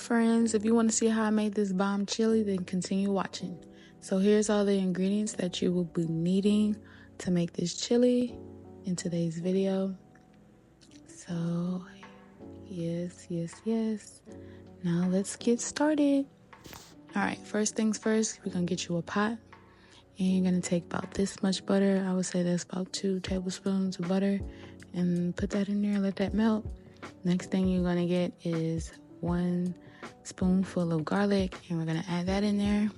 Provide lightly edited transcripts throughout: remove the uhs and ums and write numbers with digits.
friends, if you want to see how I made this bomb chili, then continue watching. So here's all the ingredients that you will be needing to make this chili in today's video. So yes. Now let's get started. All right, first things first, we're gonna get you a pot, and you're gonna take about this much butter. I would say that's about 2 tablespoons of butter, and put that in there, let that melt. Next thing you're gonna get is 1 spoonful of garlic, and we're gonna add that in there.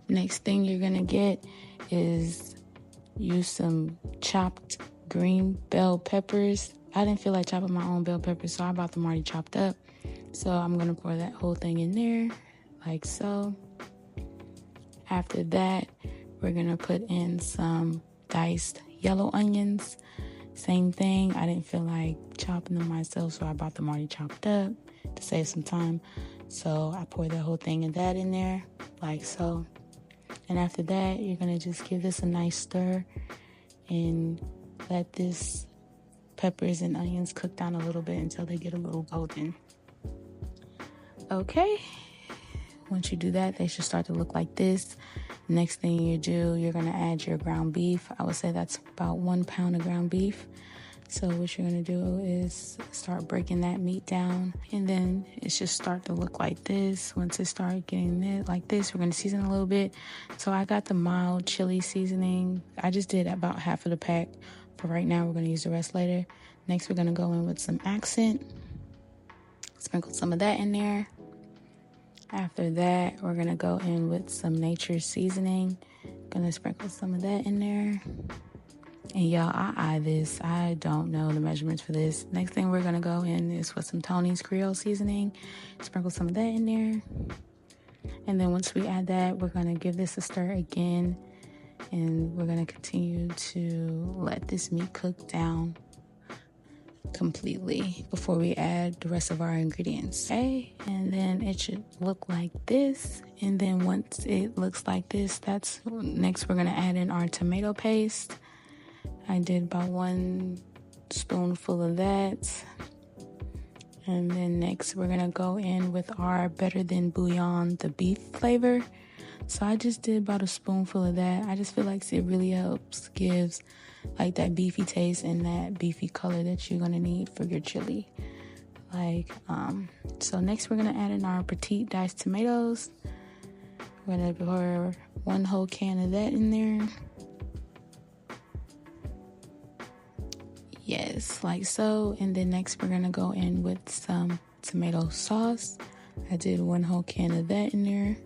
Next thing you're gonna get is use some chopped green bell peppers. I didn't feel like chopping my own bell peppers, so I bought them already chopped up. So I'm gonna pour that whole thing in there, like so. After that, we're gonna put in some diced yellow onions. Same thing, I didn't feel like chopping them myself, so I bought them already chopped up to save some time. So I poured the whole thing of that in there, like so. And after that, you're gonna just give this a nice stir and let this peppers and onions cook down a little bit until they get a little golden. Okay, once you do that, they should start to look like this. Next thing you do, you're gonna add your ground beef. I would say that's about 1 pound of ground beef. So what you're gonna do is start breaking that meat down, and then it should start to look like this. Once it starts getting like this, we're gonna season a little bit. So I got the mild chili seasoning. I just did about half of the pack, but right now we're gonna use the rest later. Next, we're gonna go in with some accent. Sprinkle some of that in there. After that, we're gonna go in with some nature's seasoning. Gonna sprinkle some of that in there. And y'all, I eye this. I don't know the measurements for this. Next thing we're gonna go in is with some Tony's Creole seasoning. Sprinkle some of that in there. And then once we add that, we're gonna give this a stir again. And we're gonna continue to let this meat cook down completely before we add the rest of our ingredients. Okay, and then it should look like this. And then once it looks like this, that's next we're gonna add in our tomato paste. I did about 1 spoonful of that. And then next we're gonna go in with our Better Than Bouillon, the beef flavor. So I just did about 1 spoonful of that. I just feel like it really helps, gives like that beefy taste and that beefy color that you're gonna need for your chili. So next we're gonna add in our Petite diced tomatoes. We're gonna pour 1 whole can of that in there. Yes, like so. And then next we're gonna go in with some tomato sauce. I did 1 whole can of that in there.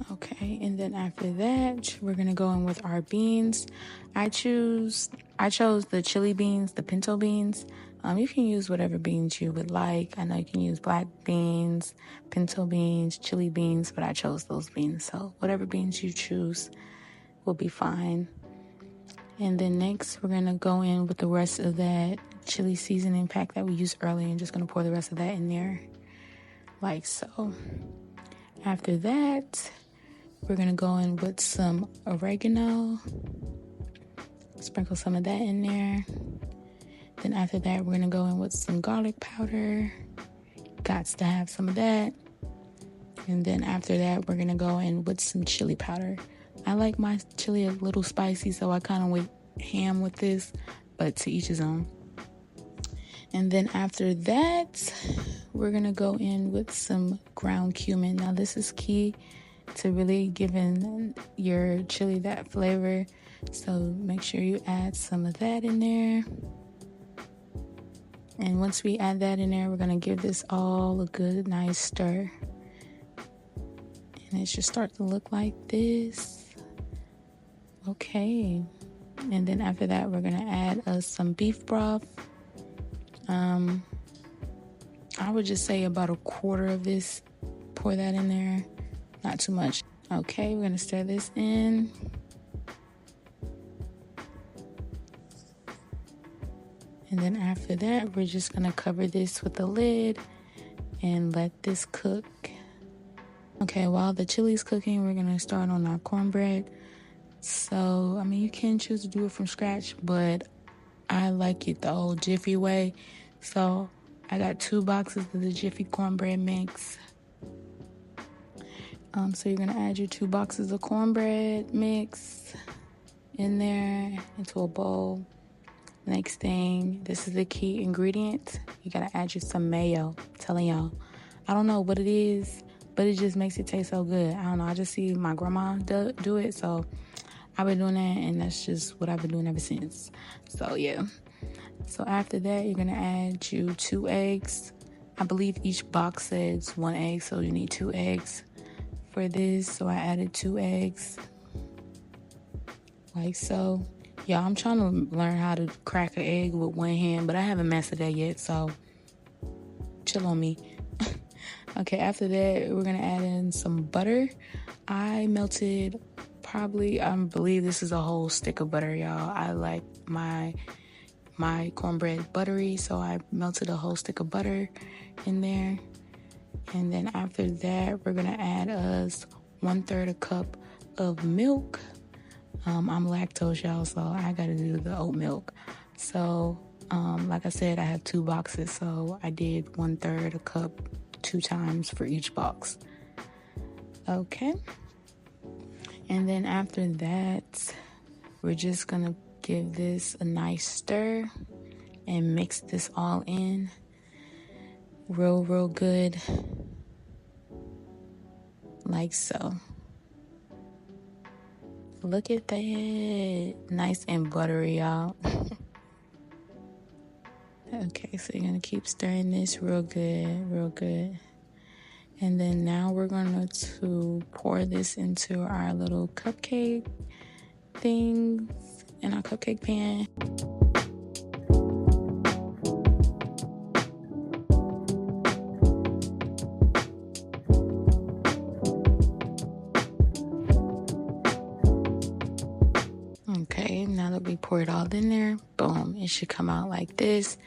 Okay, and then after that, we're gonna go in with our beans. I chose the chili beans, the pinto beans. You can use whatever beans you would like. I know you can use black beans, pinto beans, chili beans, but I chose those beans. So whatever beans you choose will be fine. And then next, we're gonna go in with the rest of that chili seasoning pack that we used earlier, and just gonna pour the rest of that in there, like so. After that, we're gonna go in with some oregano. Sprinkle some of that in there. Then after that, we're gonna go in with some garlic powder. Gots to have some of that. And then after that, we're gonna go in with some chili powder. I like my chili a little spicy, so I kind of went ham with this, but to each his own. And then after that, we're gonna go in with some ground cumin. Now this is key to really giving your chili that flavor, so make sure you add some of that in there. And once we add that in there, we're gonna give this all a good nice stir, and it should start to look like this. Okay, and then after that, we're gonna add some beef broth. I would just say about 1/4 of this. Pour that in there, not too much. Okay, we're gonna stir this in. And then after that, we're just gonna cover this with a lid and let this cook. Okay, while the chili's cooking, we're gonna start on our cornbread. So, I mean, you can choose to do it from scratch, but I like it the old Jiffy way. So I got 2 boxes of the Jiffy cornbread mix. So you're gonna add your 2 boxes of cornbread mix in there into a bowl. Next thing, this is the key ingredient. You gotta add you some mayo. I'm telling y'all, I don't know what it is, but it just makes it taste so good. I don't know. I just see my grandma do it, so I've been doing that, and that's just what I've been doing ever since. So yeah. So after that, you're gonna add you 2 eggs. I believe each box says 1 egg, so you need 2 eggs for this. So I added 2 eggs, like so. Yeah, I'm trying to learn how to crack an egg with one hand, but I haven't mastered that yet, so chill on me. Okay, after that, we're gonna add in some butter. I melted probably, I believe this is a whole stick of butter, y'all. I like my cornbread buttery, so I melted a whole stick of butter in there. And then after that, we're gonna add us 1/3 a cup of milk. I'm lactose, y'all, so I gotta do the oat milk. So like I said, I have 2 boxes, so I did 1/3 a cup 2 times for each box. Okay, and then after that, we're just gonna give this a nice stir and mix this all in real good, like so. Look at that, nice and buttery, y'all. Okay, so you're gonna keep stirring this real good. And then now we're going to pour this into our little cupcake things in our cupcake pan. Okay, now that we pour it all in there, boom, it should come out like this.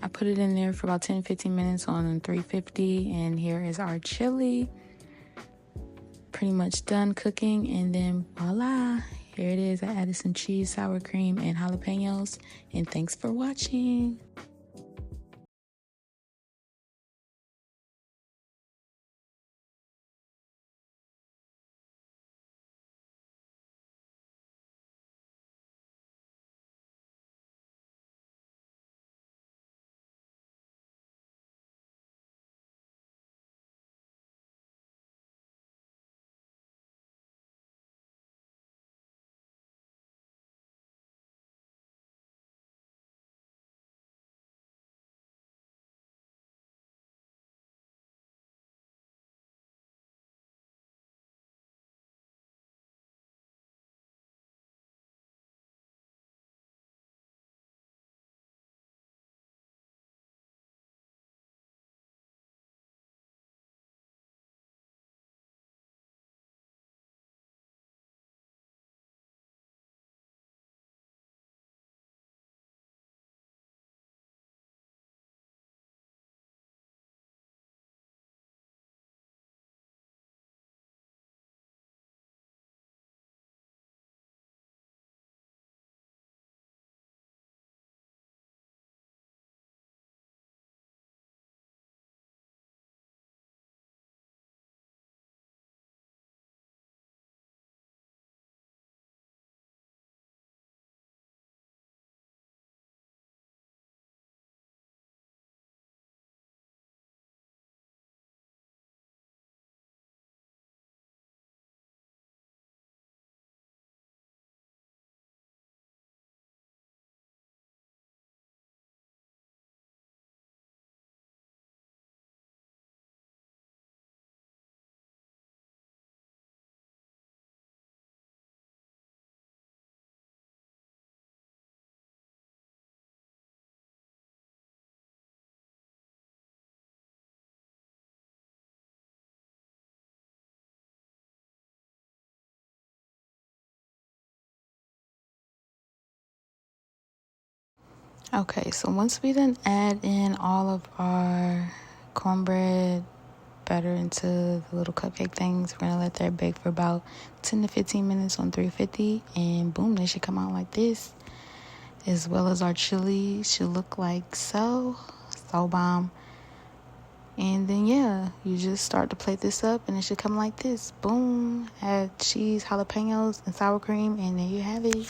I put it in there for about 10-15 minutes on 350, and here is our chili. Pretty much done cooking, and then voila, here it is. I added some cheese, sour cream, and jalapeños, and thanks for watching. Okay, so once we then add in all of our cornbread batter into the little cupcake things, we're gonna let that bake for about 10-15 minutes on 350, and boom, they should come out like this. As well as our chili should look like so bomb. And then, yeah, you just start to plate this up, and it should come like this. Boom. Add cheese, jalapeños, and sour cream, and there you have it.